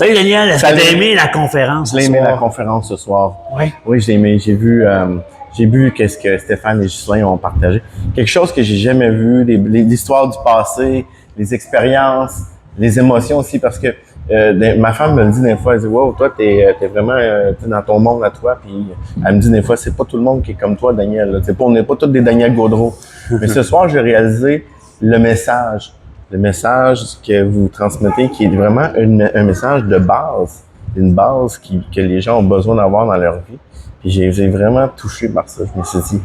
Salut Daniel, est-ce que tu as aimé la conférence? Je l'ai aimé la conférence ce soir. Oui. Oui, je l'ai aimé. J'ai vu qu'est-ce que Stéphane et Ghislain ont partagé. Quelque chose que j'ai jamais vu, l'histoire du passé, les expériences, les émotions aussi, parce que ma femme me le dit des fois, elle dit wow, toi t'es vraiment t'es dans ton monde à toi, puis elle me dit des fois c'est pas tout le monde qui est comme toi, Daniel. Là. On n'est pas tous des Daniel Gaudreau. Mais ce soir j'ai réalisé le message que vous transmettez, qui est vraiment un message de base, une base que les gens ont besoin d'avoir dans leur vie. Puis j'ai vraiment touché par ça. Je me suis dit,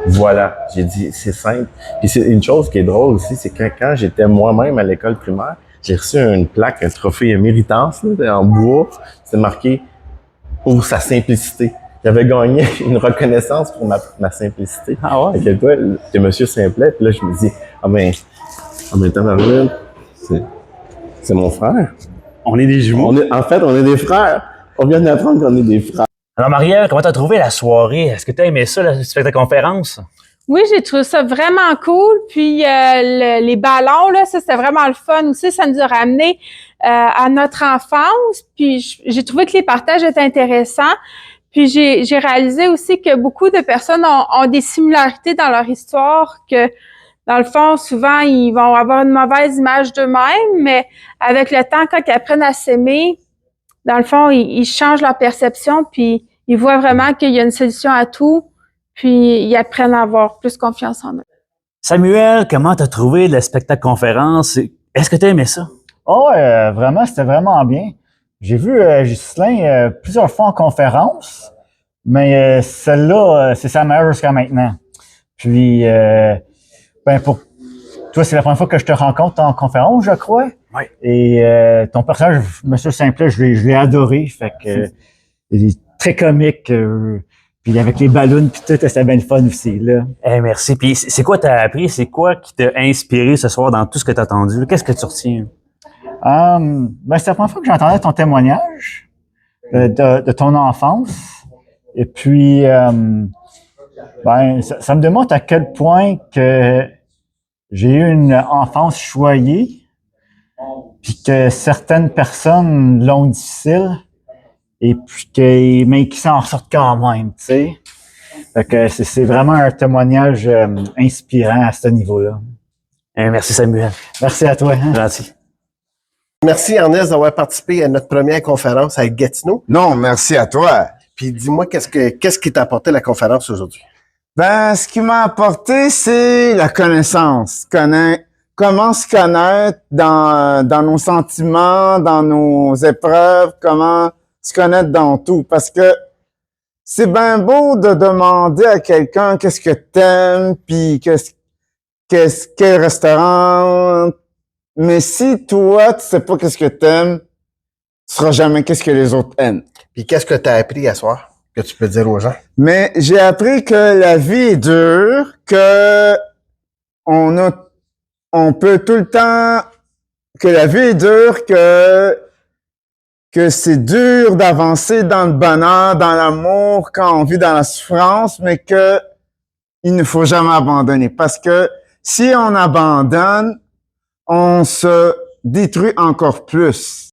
voilà, j'ai dit, c'est simple. Puis c'est une chose qui est drôle aussi, c'est que quand j'étais moi-même à l'école primaire, j'ai reçu une plaque, un trophée méritance là, en bois. C'était marqué pour sa simplicité. J'avais gagné une reconnaissance pour ma simplicité. Ah ouais? À quel point c'est Monsieur Simplet. Puis là, je me dis, en même temps, c'est mon frère. On est des jumeaux. En fait, on est des frères. On vient d'apprendre qu'on est des frères. Alors Marielle, comment t'as trouvé la soirée? Est-ce que t'as aimé ça, le spectacle conférence? Oui, j'ai trouvé ça vraiment cool. Puis les ballons, là, ça c'était vraiment le fun aussi. Ça nous a ramené à notre enfance. Puis j'ai trouvé que les partages étaient intéressants. Puis j'ai réalisé aussi que beaucoup de personnes ont des similarités dans leur histoire, que dans le fond, souvent, ils vont avoir une mauvaise image d'eux-mêmes, mais avec le temps, quand ils apprennent à s'aimer, dans le fond, ils changent leur perception, puis ils voient vraiment qu'il y a une solution à tout, puis ils apprennent à avoir plus confiance en eux. Samuel, comment t'as trouvé le spectacle conférence? Est-ce que t'as aimé ça? Oh, vraiment, c'était vraiment bien. J'ai vu Ghislain plusieurs fois en conférence, mais celle-là, c'est sa meilleure jusqu'à maintenant. Puis, pour toi, c'est la première fois que je te rencontre en conférence, je crois. Oui. Et ton personnage, Monsieur Simplet, je l'ai adoré. Fait que il est très comique. Puis avec les ballons puis tout, c'était bien le fun aussi, là. Merci. Puis c'est quoi t'as appris? C'est quoi qui t'a inspiré ce soir dans tout ce que t'as entendu? Qu'est-ce que tu retiens? C'est la première fois que j'entendais ton témoignage de ton enfance. Et puis, ça me démontre à quel point que j'ai eu une enfance choyée, puis que certaines personnes l'ont difficile, et puis mais qui s'en sortent quand même, tu sais. Fait que c'est vraiment un témoignage inspirant à ce niveau-là. Merci Samuel. Merci à toi. Hein? Gentil. Merci Ernest d'avoir participé à notre première conférence avec Gatineau. Non, merci à toi. Puis dis-moi, qu'est-ce qui t'a apporté la conférence aujourd'hui? Ce qui m'a apporté, c'est la connaissance. Comment se connaître dans nos sentiments, dans nos épreuves, comment se connaître dans tout. Parce que c'est bien beau de demander à quelqu'un qu'est-ce que t'aimes, puis quel restaurant. Mais si toi, tu sais pas qu'est-ce que t'aimes, tu sauras jamais qu'est-ce que les autres aiment. Puis qu'est-ce que tu as appris à soir que tu peux dire aux gens? Mais j'ai appris que la vie est dure, que on peut tout le temps, que la vie est dure, que c'est dur d'avancer dans le bonheur, dans l'amour, quand on vit dans la souffrance, mais que il ne faut jamais abandonner. Parce que si on abandonne, on se détruit encore plus.